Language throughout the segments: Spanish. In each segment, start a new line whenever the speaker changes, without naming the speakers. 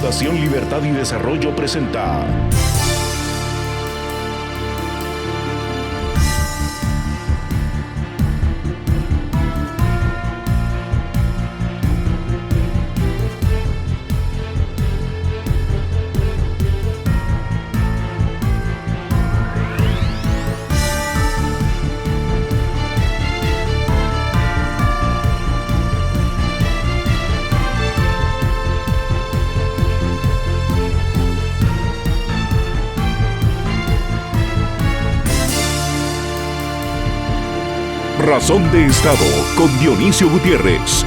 Fundación Libertad y Desarrollo presenta Razón de Estado con Dionisio Gutiérrez.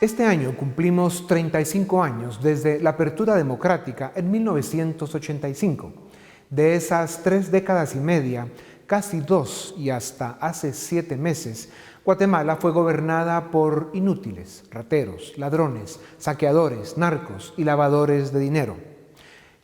Este año cumplimos 35 años desde la apertura democrática en 1985. De esas 3 décadas y media, casi 2 y hasta hace 7 meses, Guatemala fue gobernada por inútiles, rateros, ladrones, saqueadores, narcos y lavadores de dinero.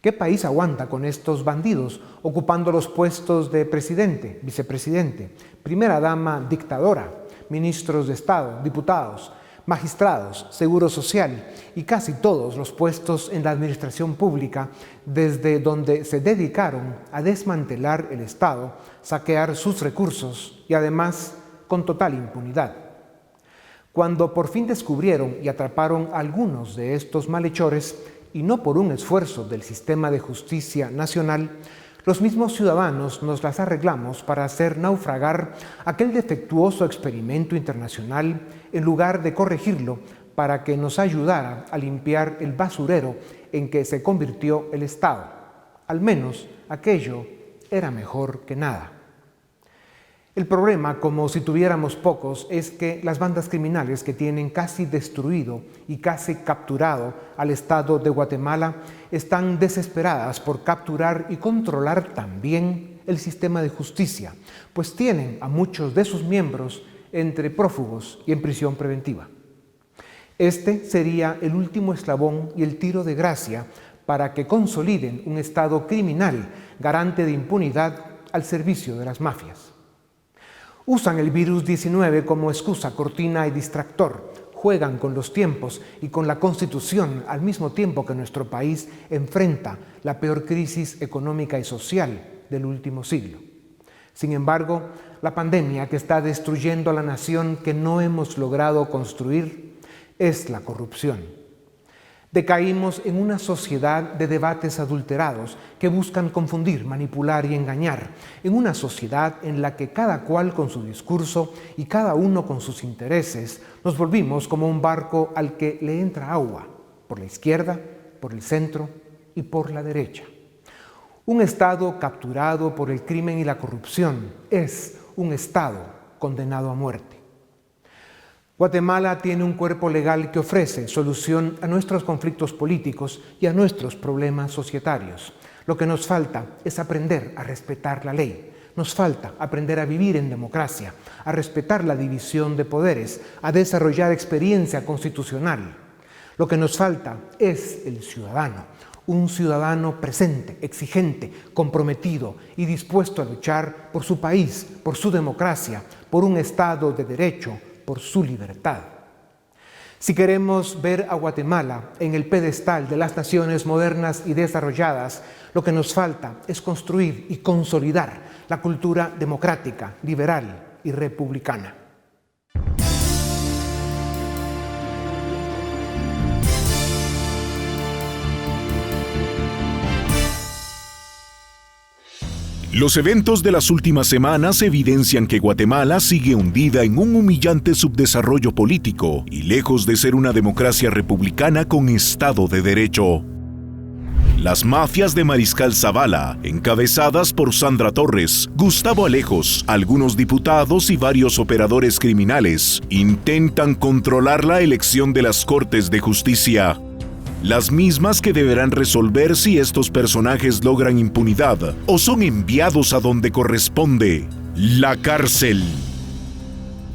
¿Qué país aguanta con estos bandidos ocupando los puestos de presidente, vicepresidente, primera dama dictadora, ministros de Estado, diputados, magistrados, seguro social y casi todos los puestos en la administración pública desde donde se dedicaron a desmantelar el Estado, saquear sus recursos y además con total impunidad? Cuando por fin descubrieron y atraparon a algunos de estos malhechores, y no por un esfuerzo del sistema de justicia nacional, los mismos ciudadanos nos las arreglamos para hacer naufragar aquel defectuoso experimento internacional en lugar de corregirlo para que nos ayudara a limpiar el basurero en que se convirtió el Estado. Al menos aquello era mejor que nada. El problema, como si tuviéramos pocos, es que las bandas criminales que tienen casi destruido y casi capturado al Estado de Guatemala están desesperadas por capturar y controlar también el sistema de justicia, pues tienen a muchos de sus miembros entre prófugos y en prisión preventiva. Este sería el último eslabón y el tiro de gracia para que consoliden un Estado criminal garante de impunidad al servicio de las mafias. Usan el virus 19 como excusa, cortina y distractor. Juegan con los tiempos y con la Constitución al mismo tiempo que nuestro país enfrenta la peor crisis económica y social del último siglo. Sin embargo, la pandemia que está destruyendo a la nación que no hemos logrado construir es la corrupción. Decaímos en una sociedad de debates adulterados que buscan confundir, manipular y engañar, en una sociedad en la que cada cual con su discurso y cada uno con sus intereses nos volvimos como un barco al que le entra agua, por la izquierda, por el centro y por la derecha. Un Estado capturado por el crimen y la corrupción es un Estado condenado a muerte. Guatemala tiene un cuerpo legal que ofrece solución a nuestros conflictos políticos y a nuestros problemas societarios. Lo que nos falta es aprender a respetar la ley. Nos falta aprender a vivir en democracia, a respetar la división de poderes, a desarrollar experiencia constitucional. Lo que nos falta es el ciudadano, un ciudadano presente, exigente, comprometido y dispuesto a luchar por su país, por su democracia, por un Estado de derecho, por su libertad. Si queremos ver a Guatemala en el pedestal de las naciones modernas y desarrolladas, lo que nos falta es construir y consolidar la cultura democrática, liberal y republicana.
Los eventos de las últimas semanas evidencian que Guatemala sigue hundida en un humillante subdesarrollo político y lejos de ser una democracia republicana con Estado de Derecho. Las mafias de Mariscal Zavala, encabezadas por Sandra Torres, Gustavo Alejos, algunos diputados y varios operadores criminales, intentan controlar la elección de las Cortes de Justicia. Las mismas que deberán resolver si estos personajes logran impunidad o son enviados a donde corresponde, la cárcel.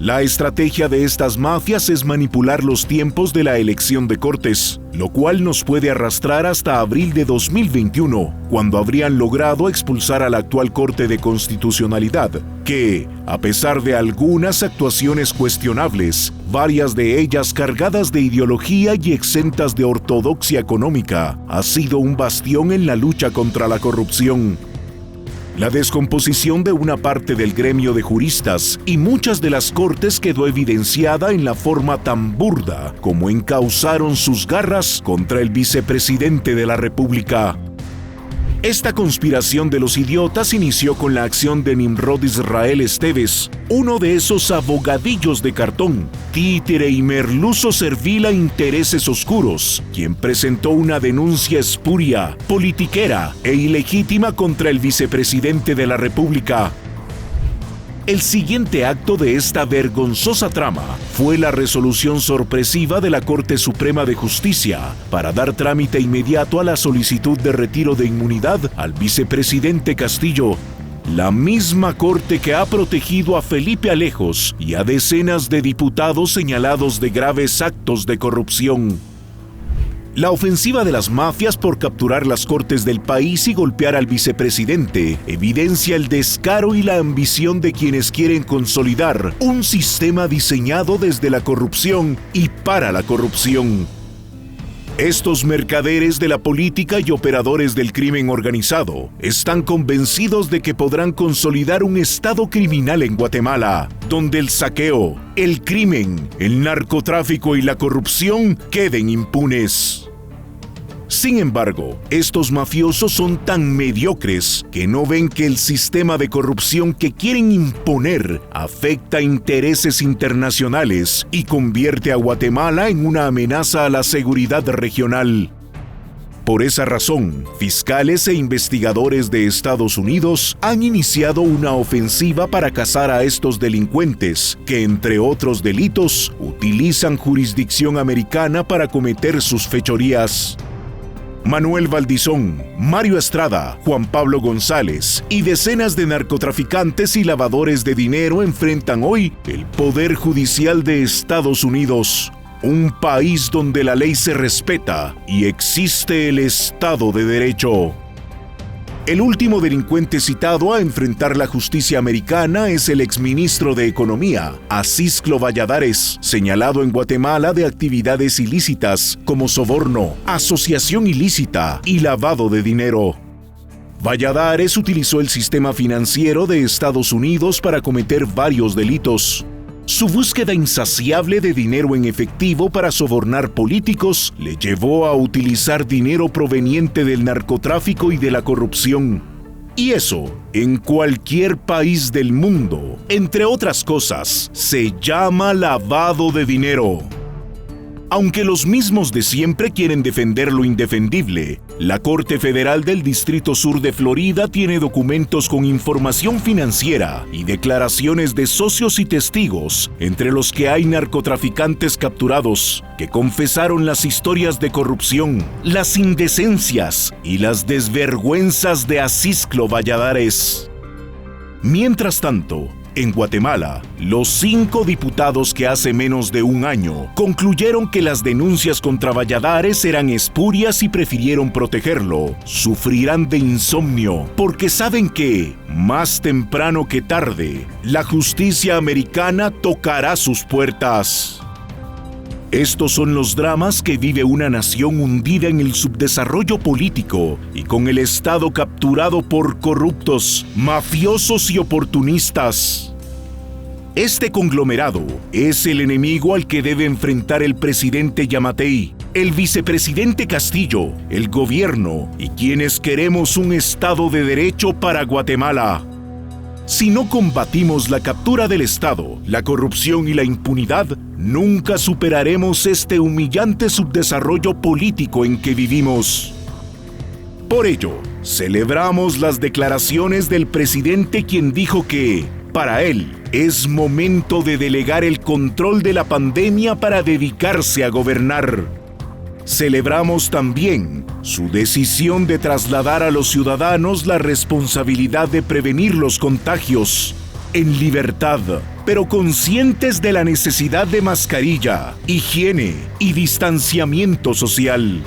La estrategia de estas mafias es manipular los tiempos de la elección de cortes, lo cual nos puede arrastrar hasta abril de 2021, cuando habrían logrado expulsar a la actual Corte de Constitucionalidad, que, a pesar de algunas actuaciones cuestionables, varias de ellas cargadas de ideología y exentas de ortodoxia económica, ha sido un bastión en la lucha contra la corrupción. La descomposición de una parte del gremio de juristas y muchas de las cortes quedó evidenciada en la forma tan burda como encauzaron sus garras contra el vicepresidente de la República. Esta conspiración de los idiotas inició con la acción de Nimrod Israel Esteves, uno de esos abogadillos de cartón, títere y merluzo servil a intereses oscuros, quien presentó una denuncia espuria, politiquera e ilegítima contra el vicepresidente de la República. El siguiente acto de esta vergonzosa trama fue la resolución sorpresiva de la Corte Suprema de Justicia para dar trámite inmediato a la solicitud de retiro de inmunidad al vicepresidente Castillo, la misma Corte que ha protegido a Felipe Alejos y a decenas de diputados señalados de graves actos de corrupción. La ofensiva de las mafias por capturar las cortes del país y golpear al vicepresidente evidencia el descaro y la ambición de quienes quieren consolidar un sistema diseñado desde la corrupción y para la corrupción. Estos mercaderes de la política y operadores del crimen organizado están convencidos de que podrán consolidar un estado criminal en Guatemala, donde el saqueo, el crimen, el narcotráfico y la corrupción queden impunes. Sin embargo, estos mafiosos son tan mediocres que no ven que el sistema de corrupción que quieren imponer afecta intereses internacionales y convierte a Guatemala en una amenaza a la seguridad regional. Por esa razón, fiscales e investigadores de Estados Unidos han iniciado una ofensiva para cazar a estos delincuentes que, entre otros delitos, utilizan jurisdicción americana para cometer sus fechorías. Manuel Valdizón, Mario Estrada, Juan Pablo González y decenas de narcotraficantes y lavadores de dinero enfrentan hoy el Poder Judicial de Estados Unidos, un país donde la ley se respeta y existe el Estado de Derecho. El último delincuente citado a enfrentar la justicia americana es el exministro de Economía, Acisclo Valladares, señalado en Guatemala de actividades ilícitas como soborno, asociación ilícita y lavado de dinero. Valladares utilizó el sistema financiero de Estados Unidos para cometer varios delitos. Su búsqueda insaciable de dinero en efectivo para sobornar políticos le llevó a utilizar dinero proveniente del narcotráfico y de la corrupción. Y eso, en cualquier país del mundo, entre otras cosas, se llama lavado de dinero. Aunque los mismos de siempre quieren defender lo indefendible, la Corte Federal del Distrito Sur de Florida tiene documentos con información financiera y declaraciones de socios y testigos, entre los que hay narcotraficantes capturados, que confesaron las historias de corrupción, las indecencias y las desvergüenzas de Acisclo Valladares. Mientras tanto, en Guatemala, los 5 diputados que hace menos de un año concluyeron que las denuncias contra Valladares eran espurias y prefirieron protegerlo, sufrirán de insomnio porque saben que, más temprano que tarde, la justicia americana tocará sus puertas. Estos son los dramas que vive una nación hundida en el subdesarrollo político y con el Estado capturado por corruptos, mafiosos y oportunistas. Este conglomerado es el enemigo al que debe enfrentar el presidente Yamatei, el vicepresidente Castillo, el gobierno y quienes queremos un Estado de Derecho para Guatemala. Si no combatimos la captura del Estado, la corrupción y la impunidad, nunca superaremos este humillante subdesarrollo político en que vivimos. Por ello, celebramos las declaraciones del presidente, quien dijo que, para él, es momento de delegar el control de la pandemia para dedicarse a gobernar. Celebramos también su decisión de trasladar a los ciudadanos la responsabilidad de prevenir los contagios, en libertad, pero conscientes de la necesidad de mascarilla, higiene y distanciamiento social.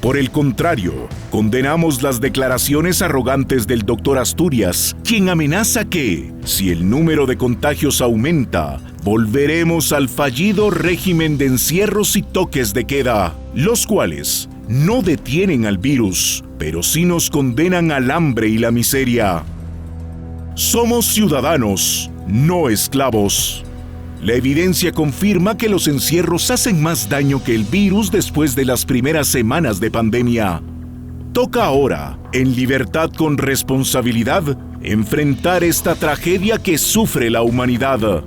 Por el contrario, condenamos las declaraciones arrogantes del doctor Asturias, quien amenaza que, si el número de contagios aumenta, volveremos al fallido régimen de encierros y toques de queda, los cuales no detienen al virus, pero sí nos condenan al hambre y la miseria. Somos ciudadanos, no esclavos. La evidencia confirma que los encierros hacen más daño que el virus después de las primeras semanas de pandemia. Toca ahora, en libertad con responsabilidad, enfrentar esta tragedia que sufre la humanidad.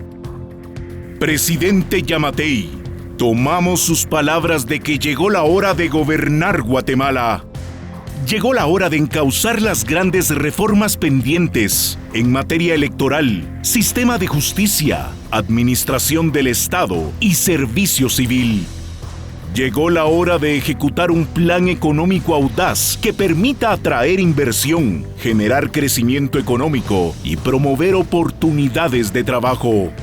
Presidente Yamatei, tomamos sus palabras de que llegó la hora de gobernar Guatemala. Llegó la hora de encauzar las grandes reformas pendientes en materia electoral, sistema de justicia, administración del Estado y servicio civil. Llegó la hora de ejecutar un plan económico audaz que permita atraer inversión, generar crecimiento económico y promover oportunidades de trabajo.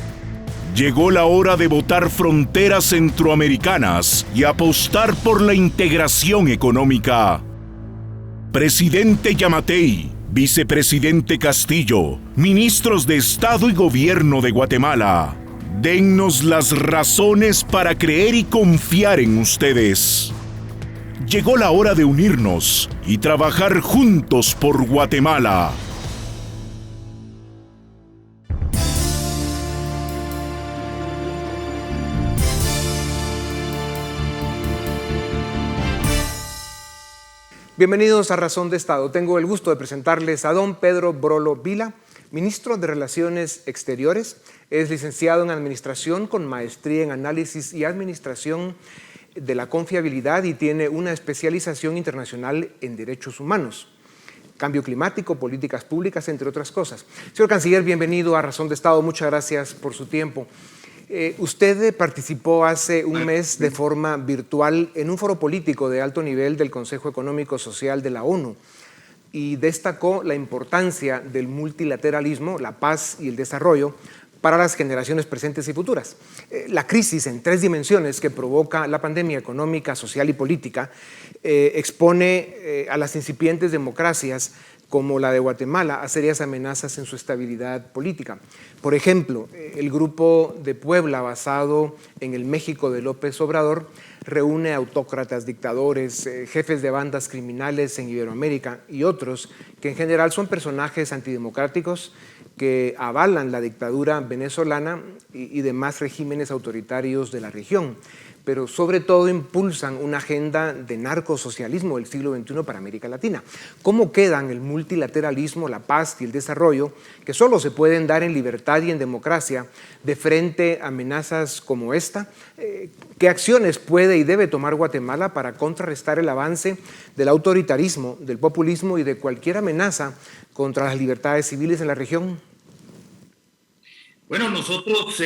Llegó la hora de botar fronteras centroamericanas y apostar por la integración económica. Presidente Yamatei, Vicepresidente Castillo, ministros de Estado y Gobierno de Guatemala, dennos las razones para creer y confiar en ustedes. Llegó la hora de unirnos y trabajar juntos por Guatemala.
Bienvenidos a Razón de Estado. Tengo el gusto de presentarles a don Pedro Brolo Vila, ministro de Relaciones Exteriores. Es licenciado en Administración con maestría en Análisis y Administración de la Confiabilidad y tiene una especialización internacional en Derechos Humanos, Cambio Climático, Políticas Públicas, entre otras cosas. Señor Canciller, bienvenido a Razón de Estado. Muchas gracias por su tiempo. Usted participó hace un mes de forma virtual en un foro político de alto nivel del Consejo Económico Social de la ONU y destacó la importancia del multilateralismo, la paz y el desarrollo para las generaciones presentes y futuras. La crisis en 3 dimensiones que provoca la pandemia económica, social y política expone a las incipientes democracias como la de Guatemala, a serias amenazas en su estabilidad política. Por ejemplo, el Grupo de Puebla, basado en el México de López Obrador, reúne autócratas, dictadores, jefes de bandas criminales en Iberoamérica y otros que en general son personajes antidemocráticos que avalan la dictadura venezolana y demás regímenes autoritarios de la región, pero sobre todo impulsan una agenda de narcosocialismo del siglo XXI para América Latina. ¿Cómo quedan el multilateralismo, la paz y el desarrollo, que solo se pueden dar en libertad y en democracia, de frente a amenazas como esta? ¿Qué acciones puede y debe tomar Guatemala para contrarrestar el avance del autoritarismo, del populismo y de cualquier amenaza contra las libertades civiles en la región?
Bueno, nosotros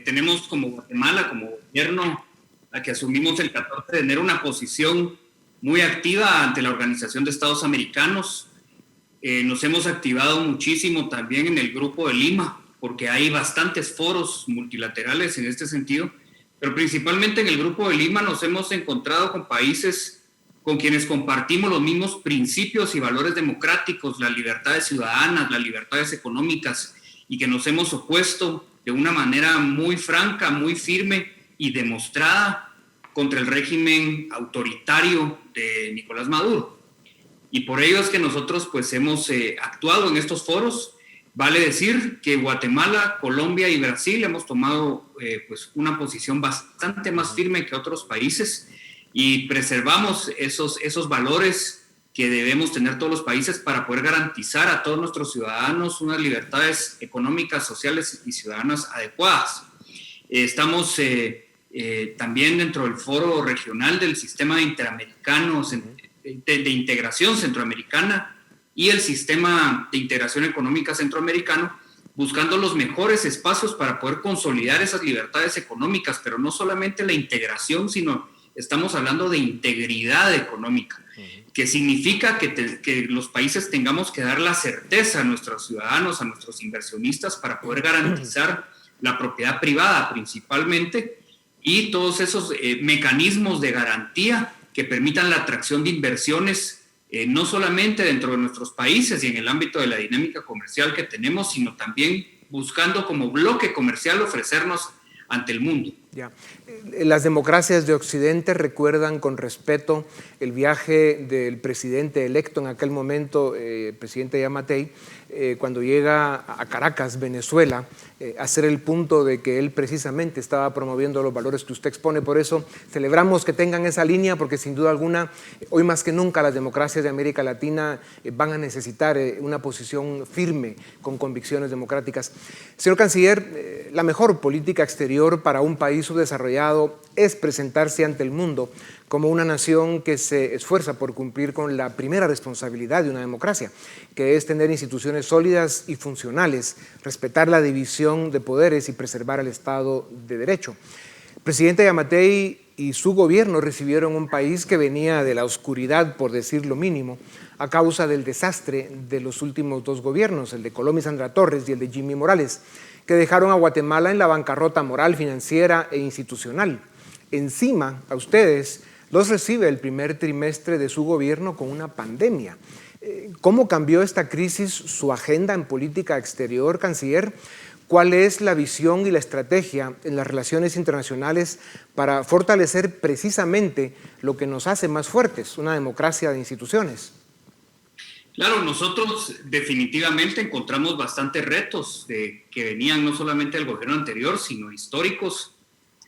tenemos como Guatemala, como gobierno, a que asumimos el 14 de enero una posición muy activa ante la Organización de Estados Americanos. Nos hemos activado muchísimo también en el Grupo de Lima, porque hay bastantes foros multilaterales en este sentido, pero principalmente en el Grupo de Lima nos hemos encontrado con países con quienes compartimos los mismos principios y valores democráticos, las libertades ciudadanas, las libertades económicas, y que nos hemos opuesto de una manera muy franca, muy firme y demostrada contra el régimen autoritario de Nicolás Maduro. Y por ello es que nosotros pues hemos actuado en estos foros. Vale decir que Guatemala, Colombia y Brasil hemos tomado pues una posición bastante más firme que otros países y preservamos esos valores que debemos tener todos los países para poder garantizar a todos nuestros ciudadanos unas libertades económicas, sociales y ciudadanas adecuadas. Estamos también dentro del foro regional del sistema interamericano de integración centroamericana y el sistema de integración económica centroamericano, buscando los mejores espacios para poder consolidar esas libertades económicas, pero no solamente la integración, sino estamos hablando de integridad económica. que significa que los países tengamos que dar la certeza a nuestros ciudadanos, a nuestros inversionistas, para poder garantizar la propiedad privada principalmente, y todos esos mecanismos de garantía que permitan la atracción de inversiones, no solamente dentro de nuestros países y en el ámbito de la dinámica comercial que tenemos, sino también buscando como bloque comercial ofrecernos ante el mundo.
Ya. Las democracias de Occidente recuerdan con respeto el viaje del presidente electo en aquel momento, presidente Yamatei, cuando llega a Caracas, Venezuela, a hacer el punto de que él precisamente estaba promoviendo los valores que usted expone. Por eso celebramos que tengan esa línea, porque sin duda alguna, hoy más que nunca, las democracias de América Latina van a necesitar una posición firme con convicciones democráticas. Señor Canciller, la mejor política exterior para un país subdesarrollado es presentarse ante el mundo como una nación que se esfuerza por cumplir con la primera responsabilidad de una democracia, que es tener instituciones sólidas y funcionales, respetar la división de poderes y preservar el Estado de Derecho. El presidente Yamatei y su gobierno recibieron un país que venía de la oscuridad, por decir lo mínimo, a causa del desastre de los últimos dos gobiernos, el de Coloma y Sandra Torres y el de Jimmy Morales, que dejaron a Guatemala en la bancarrota moral, financiera e institucional. Encima, a ustedes los recibe el primer trimestre de su gobierno con una pandemia. ¿Cómo cambió esta crisis su agenda en política exterior, canciller? ¿Cuál es la visión y la estrategia en las relaciones internacionales para fortalecer precisamente lo que nos hace más fuertes, una democracia de instituciones?
Claro, nosotros definitivamente encontramos bastantes retos que venían no solamente del gobierno anterior, sino históricos,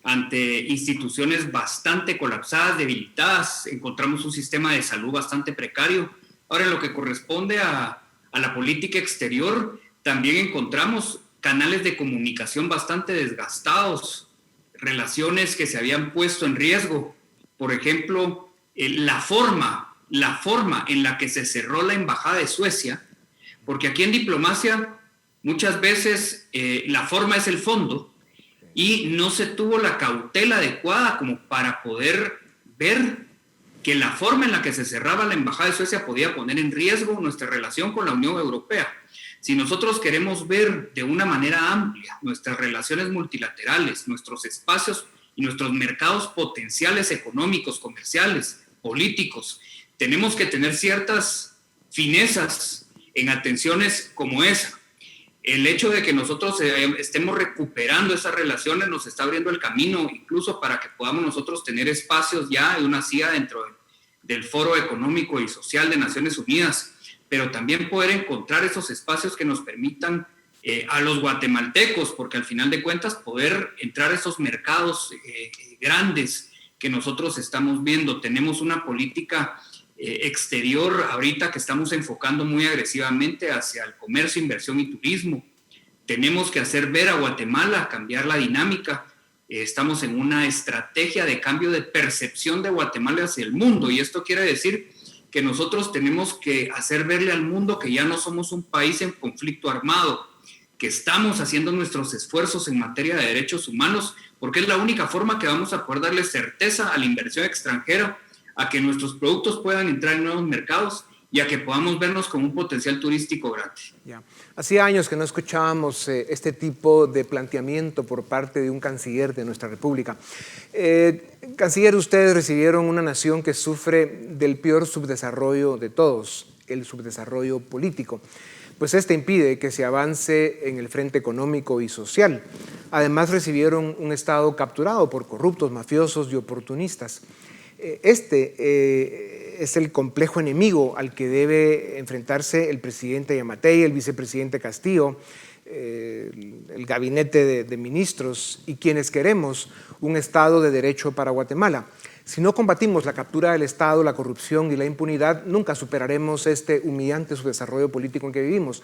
ante instituciones bastante colapsadas, debilitadas. Encontramos un sistema de salud bastante precario. Ahora, en lo que corresponde a la política exterior, también encontramos canales de comunicación bastante desgastados, relaciones que se habían puesto en riesgo. Por ejemplo, la forma en la que se cerró la embajada de Suecia, porque aquí en diplomacia muchas veces la forma es el fondo, y no se tuvo la cautela adecuada como para poder ver que la forma en la que se cerraba la embajada de Suecia podía poner en riesgo nuestra relación con la Unión Europea. Si nosotros queremos ver de una manera amplia nuestras relaciones multilaterales, nuestros espacios y nuestros mercados potenciales económicos, comerciales, políticos, tenemos que tener ciertas finezas en atenciones como esa. El hecho de que nosotros estemos recuperando esas relaciones nos está abriendo el camino incluso para que podamos nosotros tener espacios ya de una CIA dentro del Foro Económico y Social de Naciones Unidas, pero también poder encontrar esos espacios que nos permitan a los guatemaltecos, porque al final de cuentas poder entrar a esos mercados grandes que nosotros estamos viendo. Tenemos una política exterior ahorita que estamos enfocando muy agresivamente hacia el comercio, inversión y turismo. Tenemos que hacer ver a Guatemala, cambiar la dinámica. Estamos en una estrategia de cambio de percepción de Guatemala hacia el mundo, y esto quiere decir que nosotros tenemos que hacer verle al mundo que ya no somos un país en conflicto armado, que estamos haciendo nuestros esfuerzos en materia de derechos humanos, porque es la única forma que vamos a poder darle certeza a la inversión extranjera, a que nuestros productos puedan entrar en nuevos mercados y a que podamos vernos con un potencial turístico grande.
Ya. Hacía años que no escuchábamos este tipo de planteamiento por parte de un canciller de nuestra república. Canciller, ustedes recibieron una nación que sufre del peor subdesarrollo de todos, el subdesarrollo político, pues este impide que se avance en el frente económico y social. Además recibieron un Estado capturado por corruptos, mafiosos y oportunistas. Es el complejo enemigo al que debe enfrentarse el presidente Yamatei, el vicepresidente Castillo, el gabinete de ministros y quienes queremos un Estado de derecho para Guatemala. Si no combatimos la captura del Estado, la corrupción y la impunidad, nunca superaremos este humillante subdesarrollo político en que vivimos.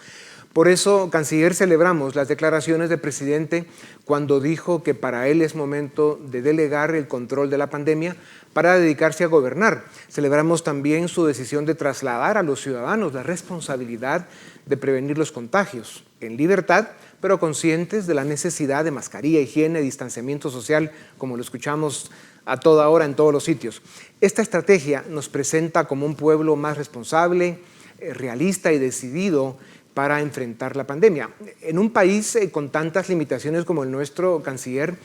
Por eso, canciller, celebramos las declaraciones del presidente cuando dijo que para él es momento de delegar el control de la pandemia para dedicarse a gobernar. Celebramos también su decisión de trasladar a los ciudadanos la responsabilidad de prevenir los contagios. en libertad, pero conscientes de la necesidad de mascarilla, higiene, distanciamiento social, como lo escuchamos a toda hora en todos los sitios. Esta estrategia nos presenta como un pueblo más responsable, realista y decidido para enfrentar la pandemia. En un país con tantas limitaciones como el nuestro, canciller,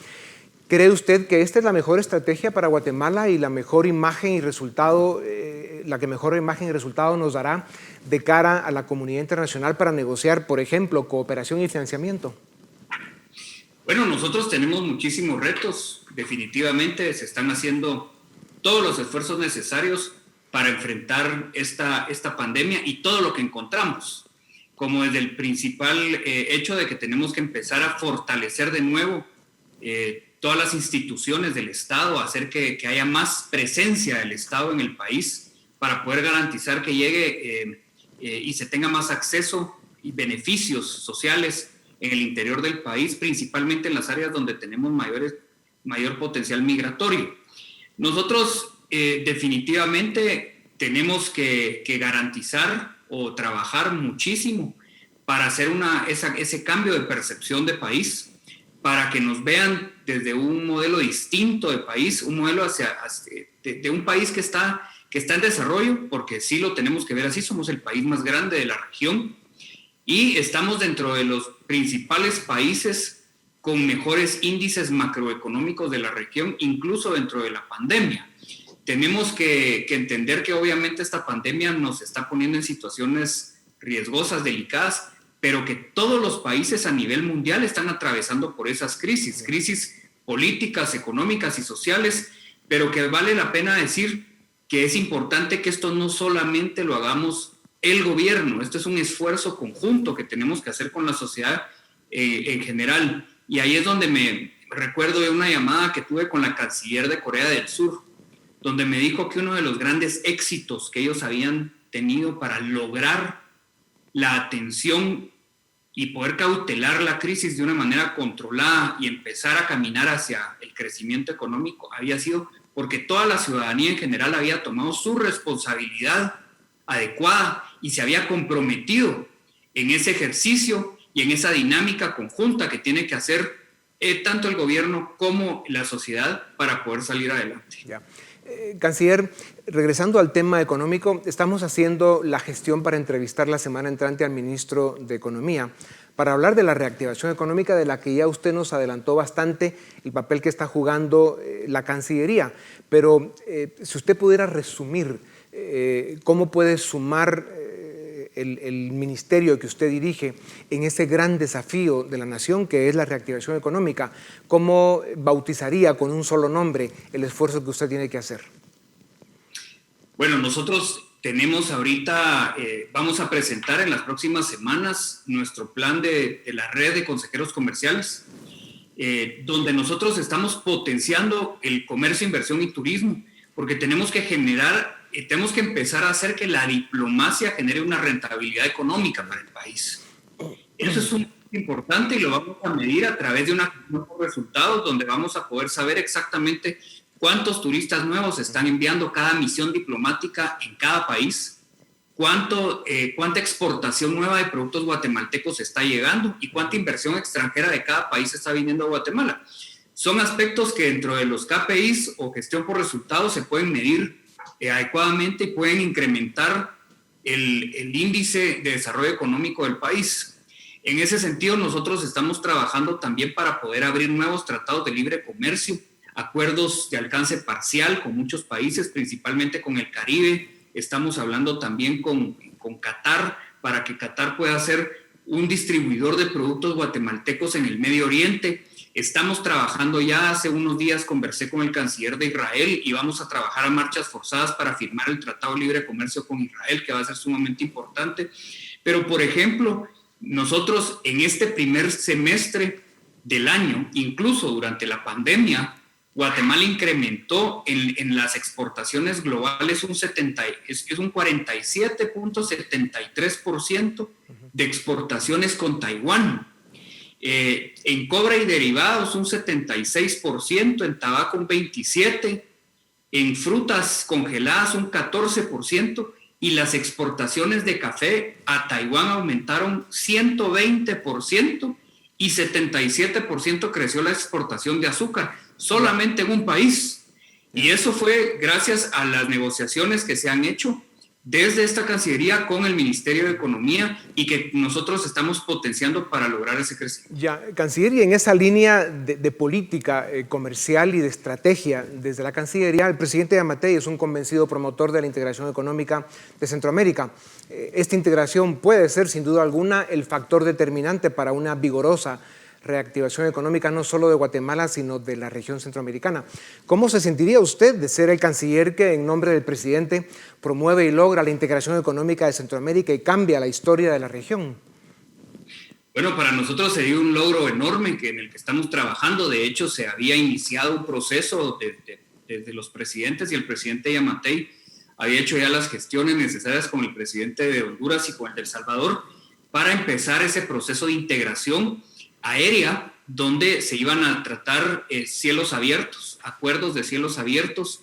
¿cree usted que esta es la mejor estrategia para Guatemala y la mejor imagen y resultado, la que mejor imagen y resultado nos dará de cara a la comunidad internacional para negociar, por ejemplo, cooperación y financiamiento?
Bueno, nosotros tenemos muchísimos retos. Definitivamente se están haciendo todos los esfuerzos necesarios para enfrentar esta pandemia y todo lo que encontramos, como desde el principal hecho de que tenemos que empezar a fortalecer de nuevo todas las instituciones del Estado, hacer que haya más presencia del Estado en el país para poder garantizar que llegue y se tenga más acceso y beneficios sociales en el interior del país, principalmente en las áreas donde tenemos mayor potencial migratorio. Nosotros definitivamente tenemos que garantizar o trabajar muchísimo para hacer ese cambio de percepción de país, para que nos vean desde un modelo distinto de país, un modelo de un país que está en desarrollo, porque sí lo tenemos que ver así, somos el país más grande de la región y estamos dentro de los principales países con mejores índices macroeconómicos de la región, incluso dentro de la pandemia. Tenemos que entender que obviamente esta pandemia nos está poniendo en situaciones riesgosas, delicadas, pero que todos los países a nivel mundial están atravesando por esas crisis políticas, económicas y sociales, pero que vale la pena decir que es importante que esto no solamente lo hagamos el gobierno, esto es un esfuerzo conjunto que tenemos que hacer con la sociedad en general. Y ahí es donde me recuerdo de una llamada que tuve con la canciller de Corea del Sur, donde me dijo que uno de los grandes éxitos que ellos habían tenido para lograr la atención y poder cautelar la crisis de una manera controlada y empezar a caminar hacia el crecimiento económico había sido porque toda la ciudadanía en general había tomado su responsabilidad adecuada y se había comprometido en ese ejercicio y en esa dinámica conjunta que tiene que hacer tanto el gobierno como la sociedad para poder salir adelante.
Ya. Canciller, regresando al tema económico, estamos haciendo la gestión para entrevistar la semana entrante al ministro de Economía para hablar de la reactivación económica de la que ya usted nos adelantó bastante el papel que está jugando la Cancillería. Pero si usted pudiera resumir cómo puede sumar el ministerio que usted dirige en ese gran desafío de la nación que es la reactivación económica, ¿cómo bautizaría con un solo nombre el esfuerzo que usted tiene que hacer?
Bueno, nosotros tenemos ahorita, vamos a presentar en las próximas semanas nuestro plan de la red de consejeros comerciales, donde nosotros estamos potenciando el comercio, inversión y turismo, porque tenemos que empezar a hacer que la diplomacia genere una rentabilidad económica para el país. Eso es muy importante y lo vamos a medir a través de una resultados donde vamos a poder saber exactamente cuántos turistas nuevos están enviando cada misión diplomática en cada país, cuánta exportación nueva de productos guatemaltecos está llegando y cuánta inversión extranjera de cada país está viniendo a Guatemala. Son aspectos que dentro de los KPIs o gestión por resultados se pueden medir adecuadamente y pueden incrementar el índice de desarrollo económico del país. En ese sentido, nosotros estamos trabajando también para poder abrir nuevos tratados de libre comercio, acuerdos de alcance parcial con muchos países, principalmente con el Caribe. Estamos hablando también con Qatar, para que Qatar pueda ser un distribuidor de productos guatemaltecos en el Medio Oriente. Estamos trabajando ya, hace unos días conversé con el canciller de Israel y vamos a trabajar a marchas forzadas para firmar el Tratado de Libre Comercio con Israel, que va a ser sumamente importante. Pero, por ejemplo, nosotros en este primer semestre del año, incluso durante la pandemia, Guatemala incrementó en las exportaciones globales un 47.73% de exportaciones con Taiwán. En cobre y derivados un 76%, en tabaco un 27%, en frutas congeladas un 14% y las exportaciones de café a Taiwán aumentaron 120% y 77% creció la exportación de azúcar, solamente en un país. Y eso fue gracias a las negociaciones que se han hecho desde esta Cancillería con el Ministerio de Economía y que nosotros estamos potenciando para lograr ese crecimiento.
Ya, Canciller, y en esa línea de política comercial y de estrategia desde la Cancillería, el presidente Yamatei es un convencido promotor de la integración económica de Centroamérica. Esta integración puede ser, sin duda alguna, el factor determinante para una vigorosa reactivación económica no solo de Guatemala, sino de la región centroamericana. ¿Cómo se sentiría usted de ser el canciller que en nombre del presidente promueve y logra la integración económica de Centroamérica y cambia la historia de la región?
Bueno, para nosotros sería un logro enorme en el que estamos trabajando. De hecho, se había iniciado un proceso desde los presidentes y el presidente Yamatei había hecho ya las gestiones necesarias con el presidente de Honduras y con el de El Salvador para empezar ese proceso de integración aérea, donde se iban a tratar cielos abiertos, acuerdos de cielos abiertos,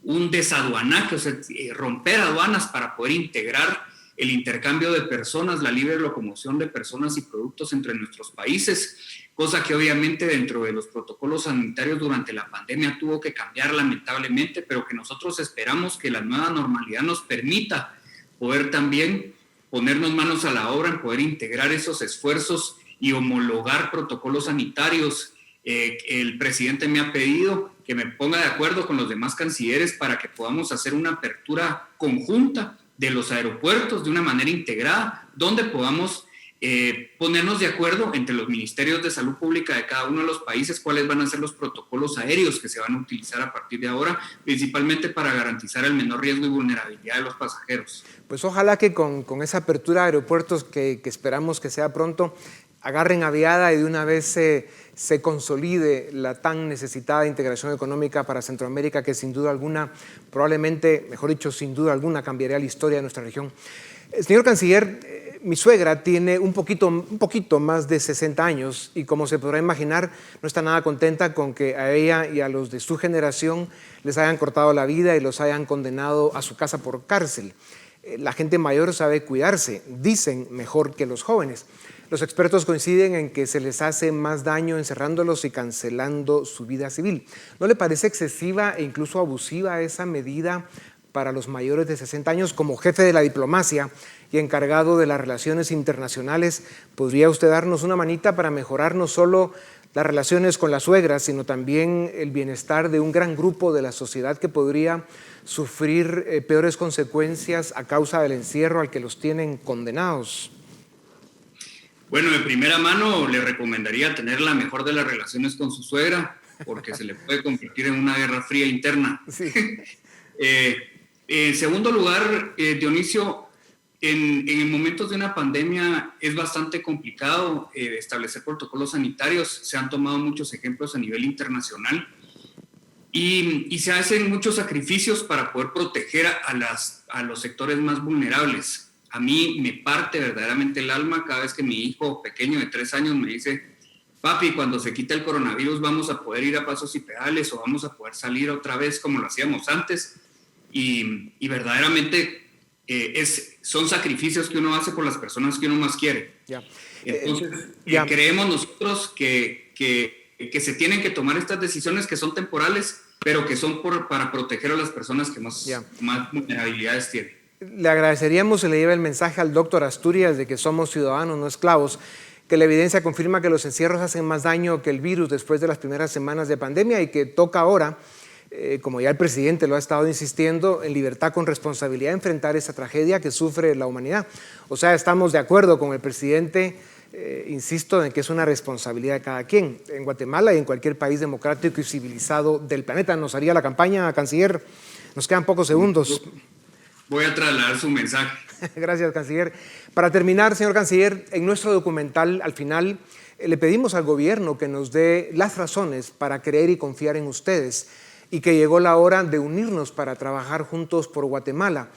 un desaduanaje, o sea, romper aduanas para poder integrar el intercambio de personas, la libre locomoción de personas y productos entre nuestros países, cosa que obviamente dentro de los protocolos sanitarios durante la pandemia tuvo que cambiar lamentablemente, pero que nosotros esperamos que la nueva normalidad nos permita poder también ponernos manos a la obra en poder integrar esos esfuerzos y homologar protocolos sanitarios. El presidente me ha pedido que me ponga de acuerdo con los demás cancilleres para que podamos hacer una apertura conjunta de los aeropuertos de una manera integrada, donde podamos ponernos de acuerdo entre los ministerios de salud pública de cada uno de los países cuáles van a ser los protocolos aéreos que se van a utilizar a partir de ahora, principalmente para garantizar el menor riesgo y vulnerabilidad de los pasajeros.
Pues ojalá que con esa apertura de aeropuertos que esperamos que sea pronto, agarren aviada y de una vez se consolide la tan necesitada integración económica para Centroamérica, que sin duda alguna, probablemente, mejor dicho, sin duda alguna, cambiaría la historia de nuestra región. Señor canciller, mi suegra tiene un poquito más de 60 años y, como se podrá imaginar, no está nada contenta con que a ella y a los de su generación les hayan cortado la vida y los hayan condenado a su casa por cárcel. La gente mayor sabe cuidarse, dicen mejor que los jóvenes. Los expertos coinciden en que se les hace más daño encerrándolos y cancelando su vida civil. ¿No le parece excesiva e incluso abusiva esa medida para los mayores de 60 años? Como jefe de la diplomacia y encargado de las relaciones internacionales, ¿podría usted darnos una manita para mejorar no solo las relaciones con las suegras, sino también el bienestar de un gran grupo de la sociedad que podría sufrir peores consecuencias a causa del encierro al que los tienen condenados?
Bueno, de primera mano le recomendaría tener la mejor de las relaciones con su suegra, porque se le puede convertir en una guerra fría interna. Sí. En segundo lugar, Dionisio, en momentos de una pandemia es bastante complicado establecer protocolos sanitarios. Se han tomado muchos ejemplos a nivel internacional y se hacen muchos sacrificios para poder proteger a los sectores más vulnerables. A mí me parte verdaderamente el alma cada vez que mi hijo pequeño de 3 años me dice: papi, cuando se quite el coronavirus vamos a poder ir a pasos y pedales o vamos a poder salir otra vez como lo hacíamos antes. Y verdaderamente son sacrificios que uno hace por las personas que uno más quiere. Entonces, creemos nosotros que se tienen que tomar estas decisiones que son temporales, pero que son para proteger a las personas que más vulnerabilidades tienen.
Le agradeceríamos si le lleva el mensaje al doctor Asturias de que somos ciudadanos, no esclavos, que la evidencia confirma que los encierros hacen más daño que el virus después de las primeras semanas de pandemia y que toca ahora, como ya el presidente lo ha estado insistiendo, en libertad con responsabilidad enfrentar esa tragedia que sufre la humanidad. O sea, estamos de acuerdo con el presidente, insisto, en que es una responsabilidad de cada quien. En Guatemala y en cualquier país democrático y civilizado del planeta. ¿Nos haría la campaña, canciller? Nos quedan pocos segundos.
Voy a trasladar su mensaje.
Gracias, canciller. Para terminar, señor canciller, en nuestro documental, al final, le pedimos al gobierno que nos dé las razones para creer y confiar en ustedes y que llegó la hora de unirnos para trabajar juntos por Guatemala.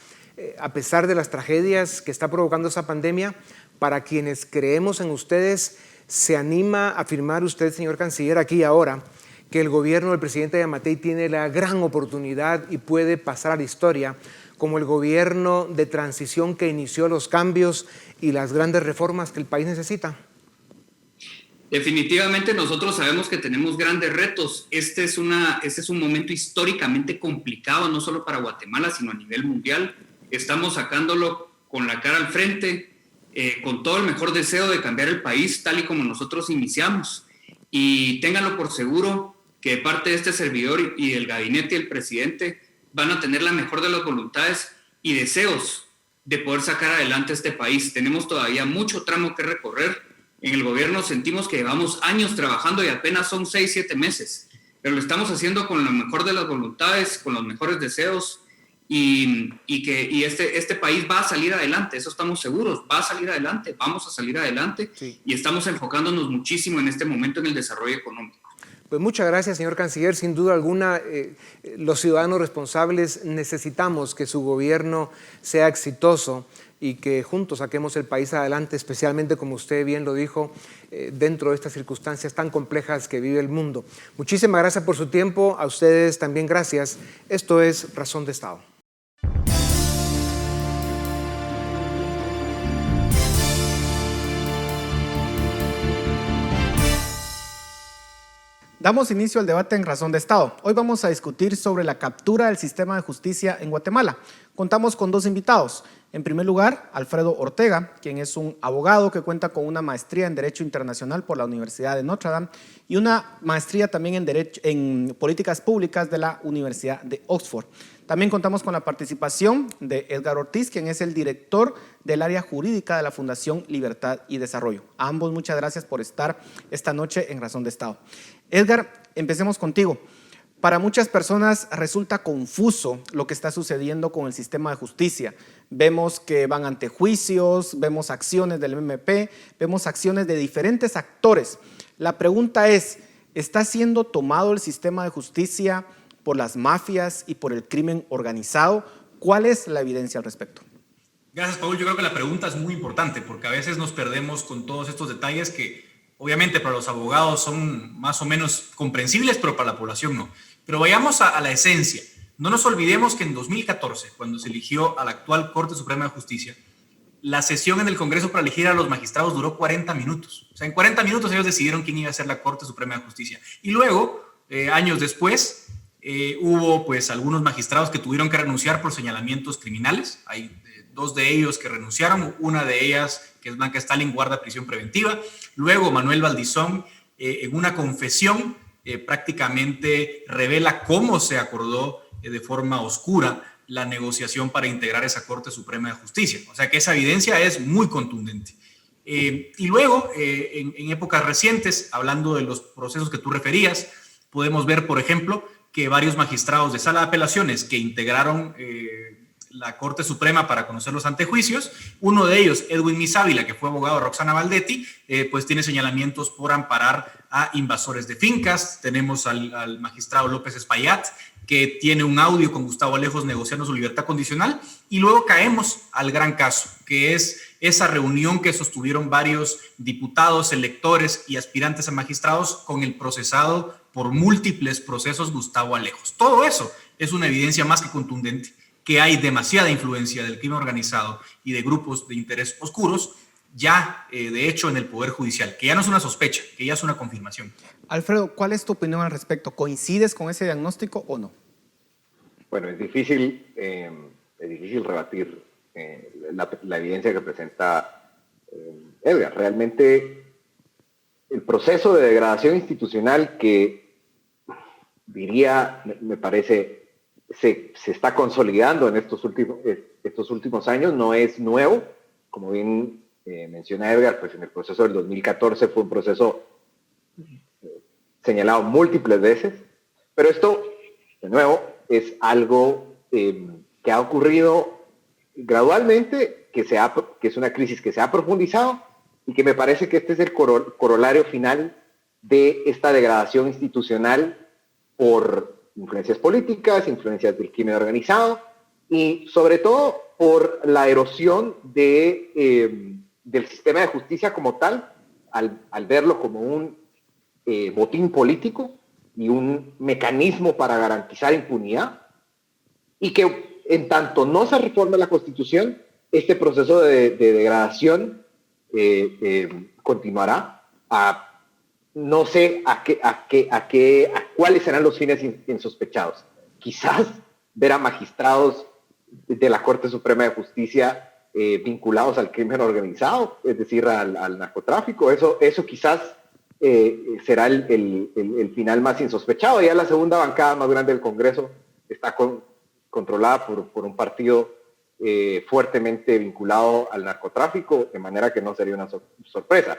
A pesar de las tragedias que está provocando esa pandemia, para quienes creemos en ustedes, ¿se anima a afirmar usted, señor canciller, aquí y ahora, que el gobierno del presidente Yamatei tiene la gran oportunidad y puede pasar a la historia como el gobierno de transición que inició los cambios y las grandes reformas que el país necesita?
Definitivamente nosotros sabemos que tenemos grandes retos. Este es un momento históricamente complicado, no solo para Guatemala, sino a nivel mundial. Estamos sacándolo con la cara al frente, con todo el mejor deseo de cambiar el país tal y como nosotros iniciamos. Y ténganlo por seguro que de parte de este servidor y del gabinete y el presidente van a tener la mejor de las voluntades y deseos de poder sacar adelante este país. Tenemos todavía mucho tramo que recorrer. En el gobierno sentimos que llevamos años trabajando y apenas son 6, 7 meses, pero lo estamos haciendo con la mejor de las voluntades, con los mejores deseos y este país va a salir adelante, eso estamos seguros, va a salir adelante, vamos a salir adelante, sí. Y estamos enfocándonos muchísimo en este momento en el desarrollo económico.
Pues muchas gracias, señor canciller. Sin duda alguna, los ciudadanos responsables necesitamos que su gobierno sea exitoso y que juntos saquemos el país adelante, especialmente, como usted bien lo dijo, dentro de estas circunstancias tan complejas que vive el mundo. Muchísimas gracias por su tiempo, a ustedes también gracias. Esto es Razón de Estado.
Damos inicio al debate en Razón de Estado. Hoy vamos a discutir sobre la captura del sistema de justicia en Guatemala. Contamos con 2 invitados. En primer lugar, Alfredo Ortega, quien es un abogado que cuenta con una maestría en Derecho Internacional por la Universidad de Notre Dame y una maestría también en Políticas Públicas de la Universidad de Oxford. También contamos con la participación de Edgar Ortiz, quien es el director del área jurídica de la Fundación Libertad y Desarrollo. A ambos muchas gracias por estar esta noche en Razón de Estado. Edgar, empecemos contigo. Para muchas personas resulta confuso lo que está sucediendo con el sistema de justicia. Vemos que van ante juicios, vemos acciones del MP, vemos acciones de diferentes actores. La pregunta es, ¿está siendo tomado el sistema de justicia por las mafias y por el crimen organizado? ¿Cuál es la evidencia al respecto?
Gracias, Paul. Yo creo que la pregunta es muy importante porque a veces nos perdemos con todos estos detalles que obviamente para los abogados son más o menos comprensibles, pero para la población no. Pero vayamos a la esencia. No nos olvidemos que en 2014, cuando se eligió a la actual Corte Suprema de Justicia, la sesión en el Congreso para elegir a los magistrados duró 40 minutos. O sea, en 40 minutos ellos decidieron quién iba a ser la Corte Suprema de Justicia. Y luego, años después, hubo pues algunos magistrados que tuvieron que renunciar por señalamientos criminales. Hay 2 de ellos que renunciaron, una de ellas, que es Blanca Stalin, guarda prisión preventiva. Luego Manuel Valdizón, en una confesión, prácticamente revela cómo se acordó de forma oscura la negociación para integrar esa Corte Suprema de Justicia. O sea que esa evidencia es muy contundente. Y luego, en épocas recientes, hablando de los procesos que tú referías, podemos ver, por ejemplo, que varios magistrados de sala de apelaciones que integraron la Corte Suprema para conocer los antejuicios, uno de ellos, Edwin Misávila, que fue abogado de Roxana Valdetti, pues tiene señalamientos por amparar a invasores de fincas. Tenemos al magistrado López Espaillat, que tiene un audio con Gustavo Alejos negociando su libertad condicional. Y luego caemos al gran caso, que es esa reunión que sostuvieron varios diputados, electores y aspirantes a magistrados con el procesado por múltiples procesos Gustavo Alejos. Todo eso es una evidencia más que contundente que hay demasiada influencia del crimen organizado y de grupos de interés oscuros, ya de hecho en el Poder Judicial, que ya no es una sospecha, que ya es una confirmación.
Alfredo, ¿cuál es tu opinión al respecto? ¿Coincides con ese diagnóstico o no?
Bueno, es difícil rebatir la evidencia que presenta Edgar. Realmente el proceso de degradación institucional que diría, me parece, se está consolidando en estos últimos años, no es nuevo. Como bien menciona Edgar, pues en el proceso del 2014 fue un proceso señalado múltiples veces, pero esto, de nuevo, es algo que ha ocurrido gradualmente, que es una crisis que se ha profundizado y que me parece que este es el corolario final de esta degradación institucional por influencias políticas, influencias del crimen organizado y sobre todo por la erosión del sistema de justicia como tal, al verlo como un botín político y un mecanismo para garantizar impunidad, y que en tanto no se reforme la Constitución, este proceso de degradación continuará. No sé a cuáles serán los fines insospechados. Quizás ver a magistrados de la Corte Suprema de Justicia vinculados al crimen organizado, es decir, al narcotráfico. Eso quizás será el final más insospechado. Ya la segunda bancada más grande del Congreso está controlada por un partido fuertemente vinculado al narcotráfico, de manera que no sería una sorpresa.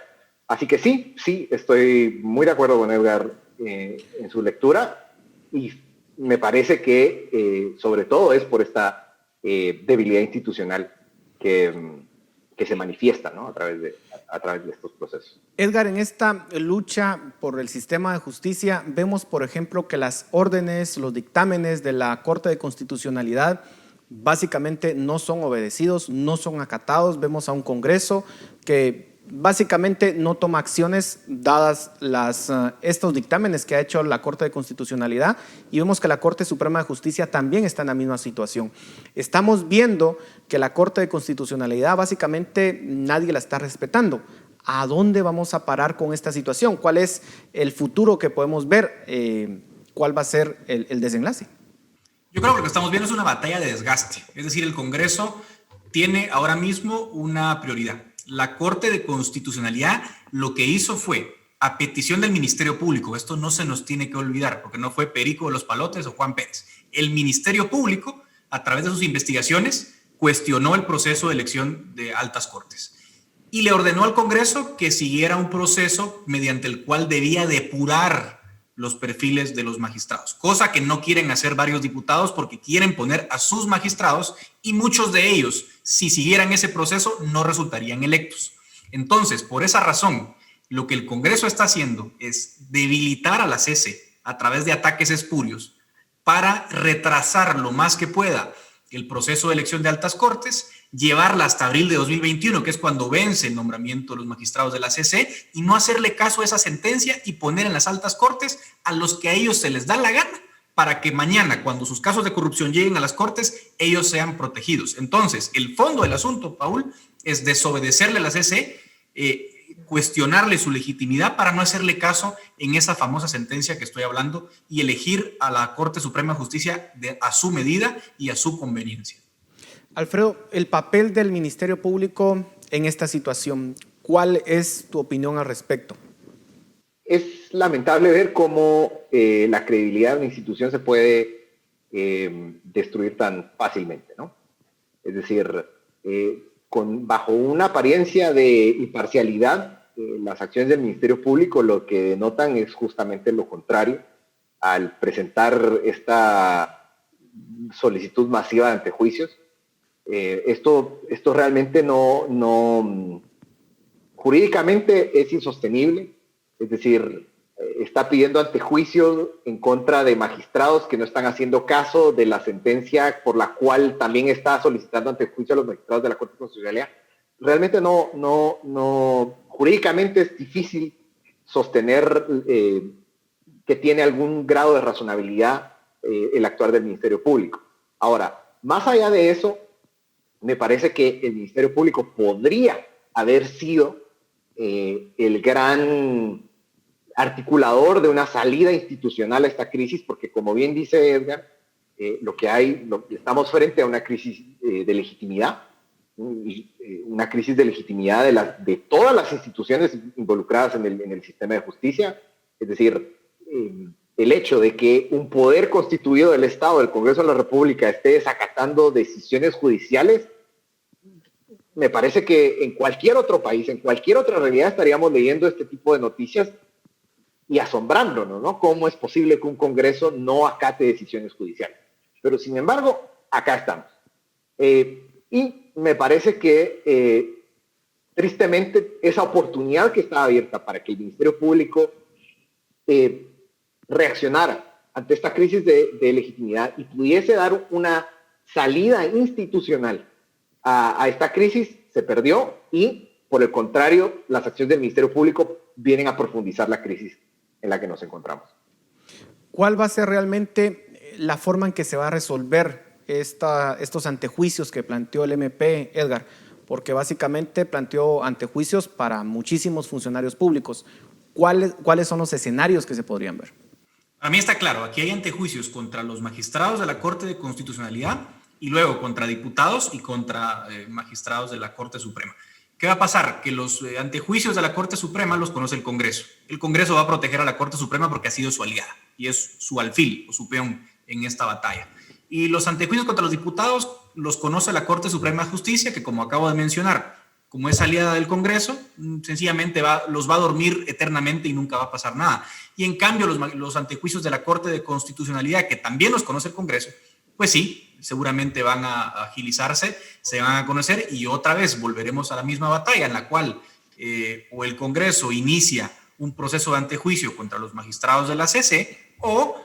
Así que sí, estoy muy de acuerdo con Edgar en su lectura, y me parece que sobre todo es por esta debilidad institucional que se manifiesta, ¿no? a través de estos procesos.
Edgar, en esta lucha por el sistema de justicia, vemos, por ejemplo, que las órdenes, los dictámenes de la Corte de Constitucionalidad básicamente no son obedecidos, no son acatados. Vemos a un Congreso que básicamente no toma acciones dadas estos dictámenes que ha hecho la Corte de Constitucionalidad, y vemos que la Corte Suprema de Justicia también está en la misma situación. Estamos viendo que la Corte de Constitucionalidad básicamente nadie la está respetando. ¿A dónde vamos a parar con esta situación? ¿Cuál es el futuro que podemos ver? ¿Cuál va a ser el desenlace?
Yo creo que lo que estamos viendo es una batalla de desgaste. Es decir, el Congreso tiene ahora mismo una prioridad. La Corte de Constitucionalidad lo que hizo fue, a petición del Ministerio Público, esto no se nos tiene que olvidar, porque no fue Perico de los Palotes o Juan Pérez. El Ministerio Público, a través de sus investigaciones, cuestionó el proceso de elección de altas cortes y le ordenó al Congreso que siguiera un proceso mediante el cual debía depurar los perfiles de los magistrados, cosa que no quieren hacer varios diputados porque quieren poner a sus magistrados, y muchos de ellos, si siguieran ese proceso, no resultarían electos. Entonces, por esa razón, lo que el Congreso está haciendo es debilitar a la CC a través de ataques espurios para retrasar lo más que pueda el proceso de elección de altas cortes, llevarla hasta abril de 2021, que es cuando vence el nombramiento de los magistrados de la CC, y no hacerle caso a esa sentencia y poner en las altas cortes a los que a ellos se les da la gana, para que mañana, cuando sus casos de corrupción lleguen a las cortes, ellos sean protegidos. Entonces, el fondo del asunto, Paul, es desobedecerle a la CC, cuestionarle su legitimidad para no hacerle caso en esa famosa sentencia que estoy hablando, y elegir a la Corte Suprema de Justicia a su medida y a su conveniencia.
Alfredo, el papel del Ministerio Público en esta situación, ¿cuál es tu opinión al respecto?
Es lamentable ver cómo la credibilidad de una institución se puede destruir tan fácilmente, ¿no? Es decir, bajo una apariencia de imparcialidad, las acciones del Ministerio Público lo que denotan es justamente lo contrario. Al presentar esta solicitud masiva de antejuicios, esto realmente no jurídicamente es insostenible. Es decir, está pidiendo antejuicios en contra de magistrados que no están haciendo caso de la sentencia por la cual también está solicitando antejuicio a los magistrados de la Corte Constitucional. Realmente jurídicamente es difícil sostener que tiene algún grado de razonabilidad el actuar del Ministerio Público. Ahora, más allá de eso, me parece que el Ministerio Público podría haber sido el gran articulador de una salida institucional a esta crisis, porque como bien dice Edgar, estamos frente a una crisis de legitimidad, una crisis de legitimidad de todas las instituciones involucradas en el sistema de justicia. Es decir, el hecho de que un poder constituido del Estado, el Congreso de la República, esté desacatando decisiones judiciales, me parece que en cualquier otro país, en cualquier otra realidad, estaríamos leyendo este tipo de noticias y asombrándonos, ¿no? ¿Cómo es posible que un Congreso no acate decisiones judiciales? Pero, sin embargo, acá estamos. Y me parece que, tristemente, esa oportunidad que estaba abierta para que el Ministerio Público reaccionara ante esta crisis de legitimidad y pudiese dar una salida institucional a esta crisis, se perdió, y, por el contrario, las acciones del Ministerio Público vienen a profundizar la crisis en la que nos encontramos.
¿Cuál va a ser realmente la forma en que se va a resolver estos antejuicios que planteó el MP, Edgar? Porque básicamente planteó antejuicios para muchísimos funcionarios públicos. ¿Cuáles son los escenarios que se podrían ver?
A mí está claro, aquí hay antejuicios contra los magistrados de la Corte de Constitucionalidad y luego contra diputados y contra magistrados de la Corte Suprema. ¿Qué va a pasar? Que los antejuicios de la Corte Suprema los conoce el Congreso. El Congreso va a proteger a la Corte Suprema porque ha sido su aliada y es su alfil o su peón en esta batalla. Y los antejuicios contra los diputados los conoce la Corte Suprema de Justicia, que como acabo de mencionar, como es aliada del Congreso, sencillamente los va a dormir eternamente y nunca va a pasar nada. Y en cambio los antejuicios de la Corte de Constitucionalidad, que también los conoce el Congreso, pues sí, seguramente van a agilizarse, se van a conocer y otra vez volveremos a la misma batalla en la cual o el Congreso inicia un proceso de antejuicio contra los magistrados de la CC o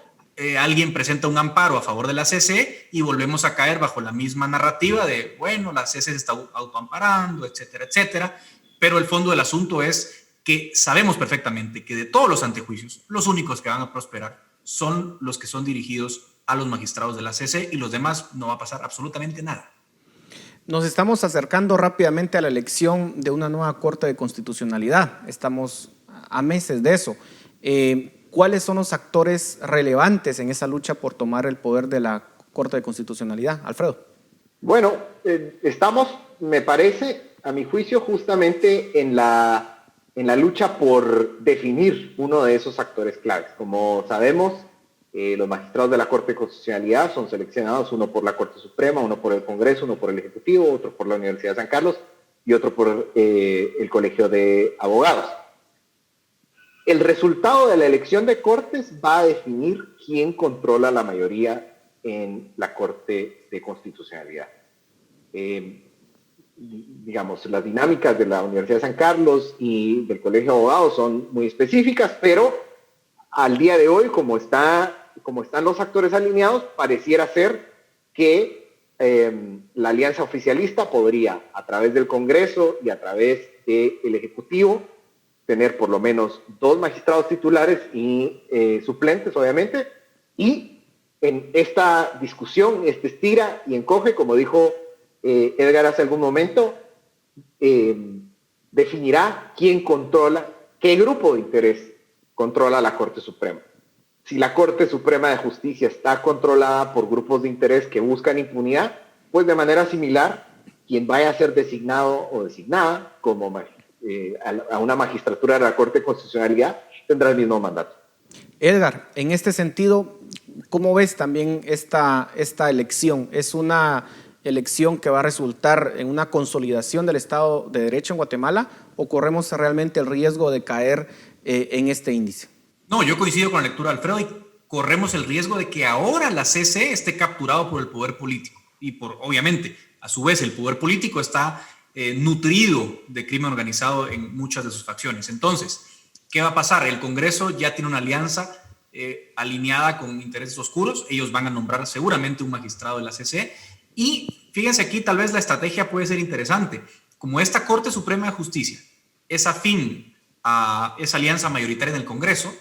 alguien presenta un amparo a favor de la CC y volvemos a caer bajo la misma narrativa de, bueno, la CC se está autoamparando, etcétera, etcétera. Pero el fondo del asunto es que sabemos perfectamente que de todos los antejuicios, los únicos que van a prosperar son los que son dirigidos a los magistrados de la CC y los demás no va a pasar absolutamente nada.
Nos estamos acercando rápidamente a la elección de una nueva Corte de Constitucionalidad. Estamos a meses de eso. ¿Cuáles son los actores relevantes en esa lucha por tomar el poder de la Corte de Constitucionalidad? Alfredo.
Bueno, estamos, me parece, a mi juicio, justamente en la lucha por definir uno de esos actores claves. Como sabemos, los magistrados de la Corte de Constitucionalidad son seleccionados, uno por la Corte Suprema, uno por el Congreso, uno por el Ejecutivo, otro por la Universidad de San Carlos y otro por el Colegio de Abogados. El resultado de la elección de Cortes va a definir quién controla la mayoría en la Corte de Constitucionalidad. Digamos, las dinámicas de la Universidad de San Carlos y del Colegio de Abogados son muy específicas, pero al día de hoy, como están los actores alineados, pareciera ser que la alianza oficialista podría, a través del Congreso y a través del Ejecutivo, tener por lo menos 2 magistrados titulares y suplentes, obviamente, y en esta discusión, estira y encoge, como dijo Edgar hace algún momento, definirá quién controla, qué grupo de interés controla la Corte Suprema. Si la Corte Suprema de Justicia está controlada por grupos de interés que buscan impunidad, pues de manera similar, quien vaya a ser designado o designada como a una magistratura de la Corte de Constitucionalidad tendrá el mismo mandato.
Edgar, en este sentido, ¿cómo ves también esta elección? ¿Es una elección que va a resultar en una consolidación del Estado de Derecho en Guatemala o corremos realmente el riesgo de caer en este índice?
No, yo coincido con la lectura de Alfredo y corremos el riesgo de que ahora la CC esté capturado por el poder político y obviamente, a su vez, el poder político está nutrido de crimen organizado en muchas de sus facciones. Entonces, ¿qué va a pasar? El Congreso ya tiene una alianza alineada con intereses oscuros. Ellos van a nombrar seguramente un magistrado de la CC. Y fíjense aquí, tal vez la estrategia puede ser interesante. Como esta Corte Suprema de Justicia es afín a esa alianza mayoritaria en el Congreso,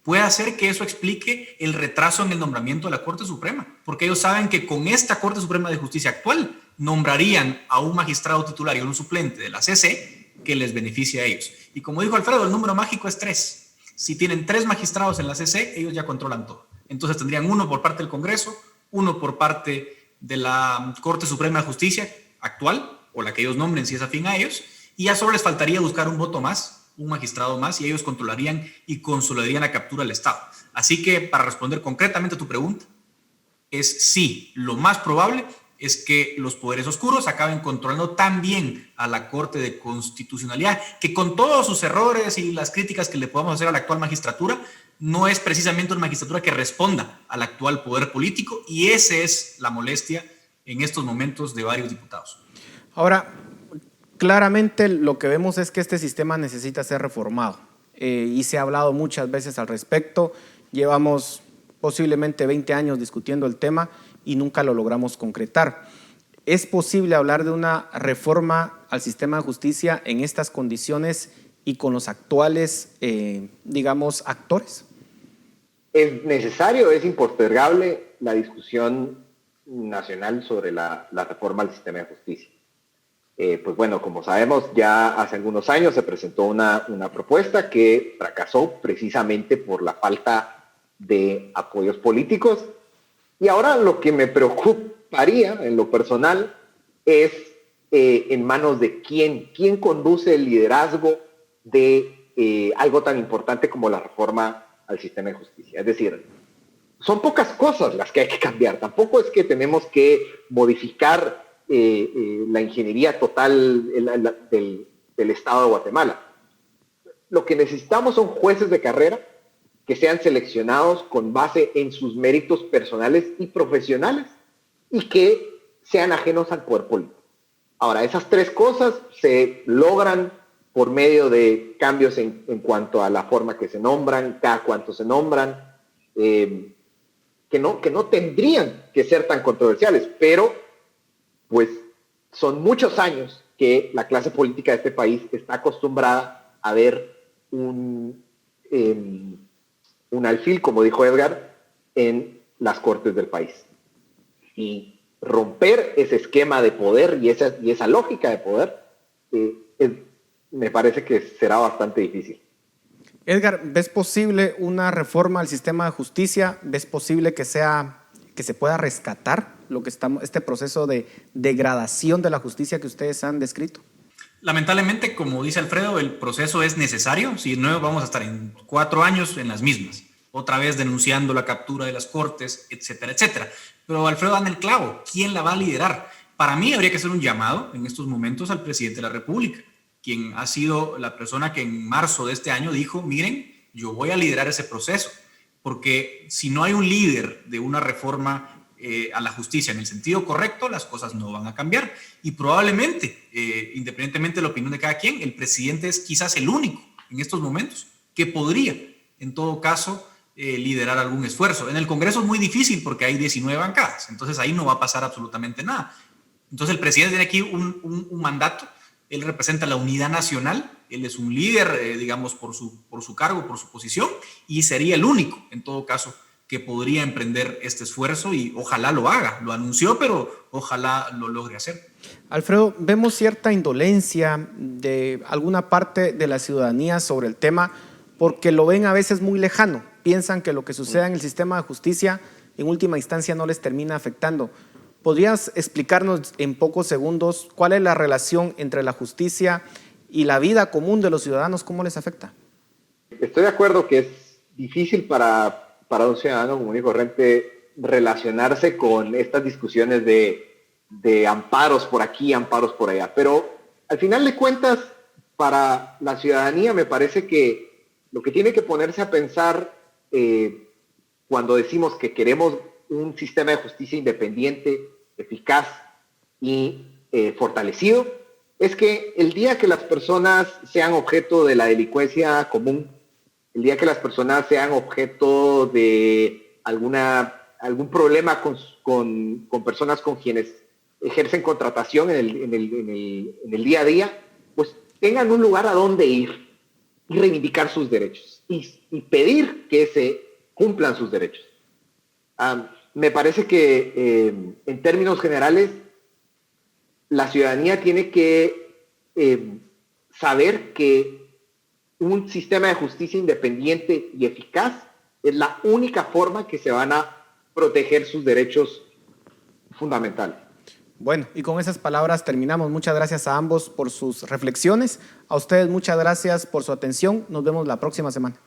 puede hacer que eso explique el retraso en el nombramiento de la Corte Suprema, porque ellos saben que con esta Corte Suprema de Justicia actual nombrarían a un magistrado titular y a un suplente de la CC que les beneficie a ellos. Y como dijo Alfredo, el número mágico es 3. Si tienen 3 magistrados en la CC, ellos ya controlan todo. Entonces tendrían uno por parte del Congreso, uno por parte de la Corte Suprema de Justicia actual, o la que ellos nombren si es afín a ellos, y ya solo les faltaría buscar un voto más, un magistrado más, y ellos controlarían y consolidarían la captura del Estado. Así que, para responder concretamente a tu pregunta, es sí, lo más probable es que los poderes oscuros acaben controlando también a la Corte de Constitucionalidad, que con todos sus errores y las críticas que le podamos hacer a la actual magistratura, no es precisamente una magistratura que responda al actual poder político, y esa es la molestia en estos momentos de varios diputados.
Ahora, claramente lo que vemos es que este sistema necesita ser reformado y se ha hablado muchas veces al respecto. Llevamos posiblemente 20 años discutiendo el tema y nunca lo logramos concretar. ¿Es posible hablar de una reforma al sistema de justicia en estas condiciones y con los actuales, digamos, actores?
Es necesario, es impostergable la discusión nacional sobre la reforma al sistema de justicia. Pues bueno, como sabemos, ya hace algunos años se presentó una propuesta que fracasó precisamente por la falta de apoyos políticos. Y ahora lo que me preocuparía en lo personal es en manos de quién conduce el liderazgo de algo tan importante como la reforma al sistema de justicia. Es decir, son pocas cosas las que hay que cambiar. Tampoco es que tenemos que modificar la ingeniería total del Estado de Guatemala. Lo que necesitamos son jueces de carrera que sean seleccionados con base en sus méritos personales y profesionales y que sean ajenos al poder político. Ahora, esas tres cosas se logran por medio de cambios en cuanto a la forma que se nombran, cada cuánto se nombran, que no tendrían que ser tan controversiales, pero pues son muchos años que la clase política de este país está acostumbrada a ver un alfil, como dijo Edgar, en las cortes del país. Y romper ese esquema de poder y esa lógica de poder me parece que será bastante difícil.
Edgar, ¿ves posible una reforma al sistema de justicia? ¿Ves posible que se pueda rescatar este proceso de degradación de la justicia que ustedes han descrito?
Lamentablemente, como dice Alfredo, el proceso es necesario, si no vamos a estar en 4 años en las mismas, otra vez denunciando la captura de las cortes, etcétera, etcétera. Pero Alfredo da en el clavo, ¿quién la va a liderar? Para mí habría que hacer un llamado en estos momentos al presidente de la República, quien ha sido la persona que en marzo de este año dijo, miren, yo voy a liderar ese proceso, porque si no hay un líder de una reforma a la justicia en el sentido correcto, las cosas no van a cambiar. Y probablemente, independientemente de la opinión de cada quien, el presidente es quizás el único en estos momentos que podría, en todo caso, liderar algún esfuerzo. En el Congreso es muy difícil porque hay 19 bancadas, entonces ahí no va a pasar absolutamente nada. Entonces el presidente tiene aquí un mandato. Él representa la unidad nacional, él es un líder, digamos, por su cargo, por su posición, y sería el único, en todo caso, que podría emprender este esfuerzo y ojalá lo haga. Lo anunció, pero ojalá lo logre hacer.
Alfredo, vemos cierta indolencia de alguna parte de la ciudadanía sobre el tema porque lo ven a veces muy lejano. Piensan que lo que suceda en el sistema de justicia en última instancia no les termina afectando. ¿Podrías explicarnos en pocos segundos cuál es la relación entre la justicia y la vida común de los ciudadanos? ¿Cómo les afecta?
Estoy de acuerdo que es difícil para un ciudadano común y corriente relacionarse con estas discusiones de amparos por aquí, amparos por allá. Pero al final de cuentas, para la ciudadanía me parece que lo que tiene que ponerse a pensar cuando decimos que queremos un sistema de justicia independiente, eficaz y fortalecido, es que el día que las personas sean objeto de la delincuencia común, el día que las personas sean objeto de algún problema con personas con quienes ejercen contratación en el día a día, pues tengan un lugar a donde ir y reivindicar sus derechos y pedir que se cumplan sus derechos. Me parece que en términos generales la ciudadanía tiene que saber que un sistema de justicia independiente y eficaz es la única forma que se van a proteger sus derechos fundamentales.
Bueno, y con esas palabras terminamos. Muchas gracias a ambos por sus reflexiones. A ustedes muchas gracias por su atención. Nos vemos la próxima semana.